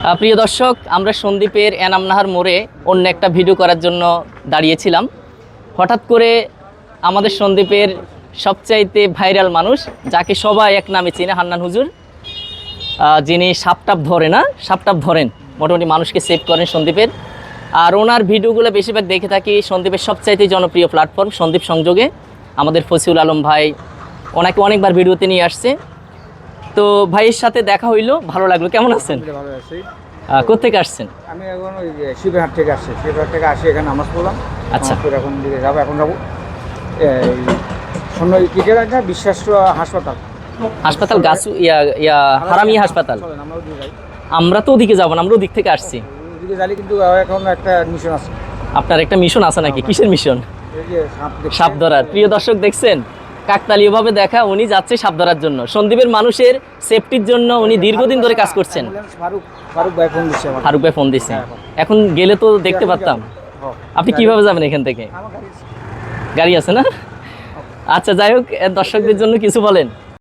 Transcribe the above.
প্রিয় দর্শক, আমরা সন্দ্বীপের এনামনাহার মোড়ে অন্য একটা ভিডিও করার জন্য দাঁড়িয়েছিলাম। হঠাৎ করে আমাদের সন্দ্বীপের সবচাইতে ভাইরাল মানুষ, যাকে সবাই এক নামে চিনে, হান্নান হুজুর, যিনি সাপটাপ ধরেন, মোটামুটি মানুষকে সেভ করেন সন্দ্বীপের। আর ওনার ভিডিওগুলো বেশিরভাগ দেখে থাকি সন্দ্বীপের সবচাইতে জনপ্রিয় প্ল্যাটফর্ম সন্দ্বীপ সংযোগে। আমাদের ফসিউল আলম ভাই ওনাকে অনেকবার ভিডিওতে নিয়ে আসছে। তো ভাইয়ের সাথে দেখা হইলো, ভালো লাগলো। কেমন আছেন? ভালো আছি। কোথেকে আসছেন? আমি এখন ওই শিবহাট থেকে আসছি। শিবহাট থেকে আসি, এখানে নামাজ পড়লাম। আচ্ছা, এখন দিকে যাবো। এখন যাবো এই টিকেট আছে না, বিশ্বাস হাসপাতাল গাছু হারামি হাসপাতাল। আমরা তো ওদিকে যাবো না, আমরা ওদিক থেকে আসছি। ওদিকে যাই, কিন্তু এখন একটা মিশন আছে। আপনার একটা মিশন আছে নাকি? কিসের মিশন? এই যে সাপ ধরার। প্রিয় দর্শক, দেখছেন কাকতালীয়ভাবে দেখা, উনি যাচ্ছে সাপ ধরার জন্য। সন্দ্বীপের মানুষের সেফটির জন্য উনি দীর্ঘদিন ধরে কাজ করছেন। ফারুক ভাই ফোন দিচ্ছে। ফারুক ভাই ফোন দিচ্ছে। এখন গেলে তো দেখতে পারতাম। আপনি কিভাবে যাবেন এখান থেকে? গাড়ি আছে না? আচ্ছা, যাই হোক, দর্শকদের জন্য কিছু বলেন।